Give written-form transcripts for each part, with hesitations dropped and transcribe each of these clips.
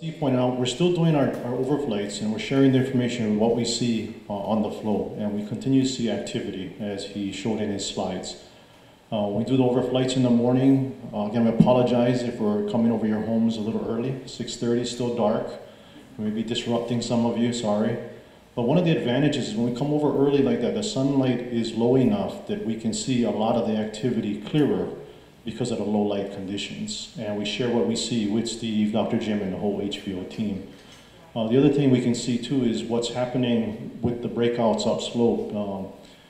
Steve pointed out, we're still doing our overflights and we're sharing the information of what we see on the flow, and we continue to see activity as he showed in his slides. We do the overflights in the morning. Again, we apologize if we're coming over your homes a little early. 6:30, still dark. We may be disrupting some of you, sorry. But one of the advantages is when we come over early like that, the sunlight is low enough that we can see a lot of the activity clearer because of the low light conditions. And we share what we see with Steve, Dr. Jim, and the whole HVO team. The other thing we can see too is what's happening with the breakouts upslope.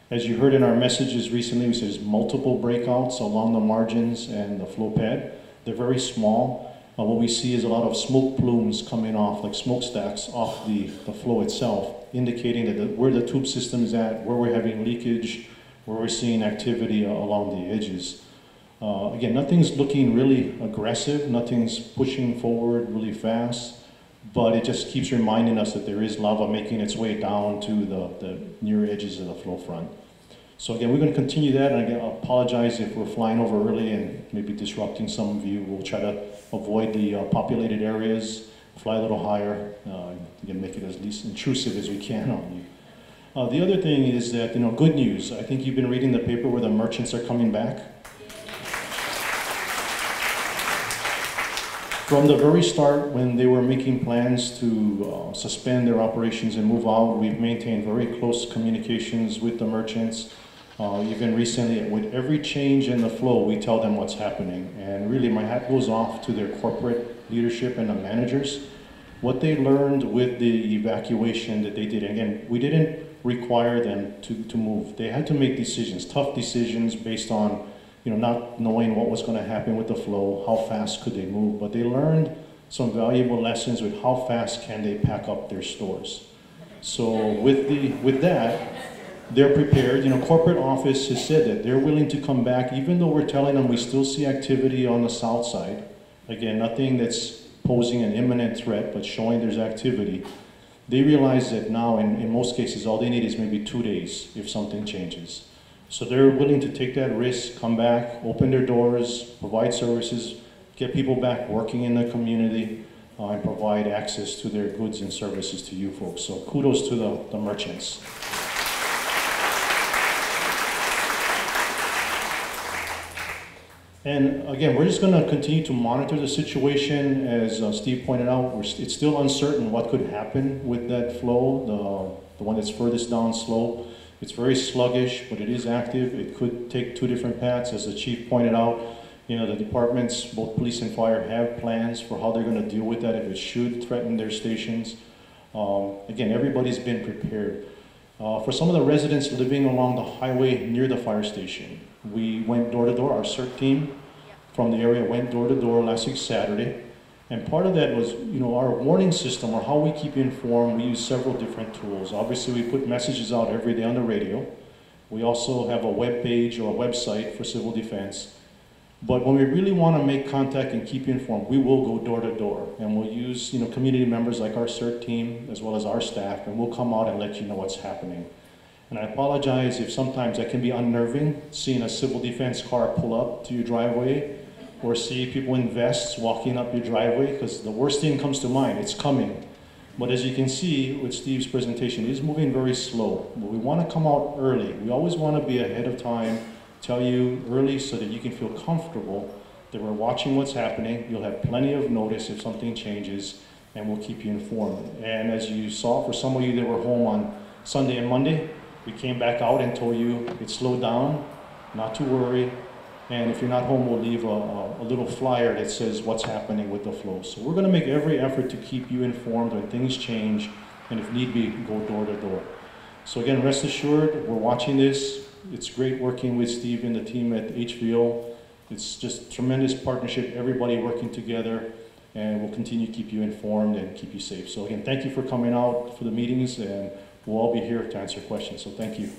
As you heard in our messages recently, we said there's multiple breakouts along the margins and the flow pad. They're very small. What we see is a lot of smoke plumes coming off, like smokestacks off the flow itself, indicating that where the tube system is at, where we're having leakage, where we're seeing activity along the edges. Again, nothing's looking really aggressive, nothing's pushing forward really fast, but it just keeps reminding us that there is lava making its way down to the near edges of the flow front. So again, we're going to continue that, and again, I apologize if we're flying over early and maybe disrupting some of you. We'll try to avoid the populated areas, fly a little higher, again, make it as least intrusive as we can on you. The other thing is that, good news. I think you've been reading the paper where the merchants are coming back. From the very start, when they were making plans to suspend their operations and move out, we've maintained very close communications with the merchants. Even recently, with every change in the flow, we tell them what's happening. And really, my hat goes off to their corporate leadership and the managers. What they learned with the evacuation that they did, again, we didn't require them to move. They had to make decisions, tough decisions based on not knowing what was going to happen with the flow, how fast could they move, but they learned some valuable lessons with how fast can they pack up their stores. So with that, they're prepared. Corporate office has said that they're willing to come back, even though we're telling them we still see activity on the south side. Again, nothing that's posing an imminent threat, but showing there's activity. They realize that now, in most cases, all they need is maybe 2 days if something changes. So they're willing to take that risk, come back, open their doors, provide services, get people back working in the community, and provide access to their goods and services to you folks. So kudos to the merchants. And again, we're just going to continue to monitor the situation. As Steve pointed out, it's still uncertain what could happen with that flow, the one that's furthest down slope. It's very sluggish, but it is active. It could take 2 different paths. As the chief pointed out, the departments, both police and fire, have plans for how they're going to deal with that if it should threaten their stations. Again, everybody's been prepared. For some of the residents living along the highway near the fire station, we went door to door. Our CERT team from the area went door to door last week Saturday. And part of that was, our warning system, or how we keep you informed. We use several different tools. Obviously, we put messages out every day on the radio. We also have a web page or a website for civil defense. But when we really want to make contact and keep you informed, we will go door to door. And we'll use, community members like our CERT team, as well as our staff, and we'll come out and let you know what's happening. And I apologize if sometimes that can be unnerving, seeing a civil defense car pull up to your driveway, or see people in vests walking up your driveway, because the worst thing comes to mind, it's coming. But as you can see with Steve's presentation, he's moving very slow. But we want to come out early. We always want to be ahead of time, tell you early so that you can feel comfortable that we're watching what's happening. You'll have plenty of notice if something changes, and we'll keep you informed. And as you saw, for some of you that were home on Sunday and Monday, we came back out and told you it slowed down, not to worry. And if you're not home, we'll leave a little flyer that says what's happening with the flow. So we're going to make every effort to keep you informed when things change, and if need be, go door to door. So again, rest assured, we're watching this. It's great working with Steve and the team at HVO. It's just tremendous partnership, everybody working together, and we'll continue to keep you informed and keep you safe. So again, thank you for coming out for the meetings, and we'll all be here to answer questions. So thank you.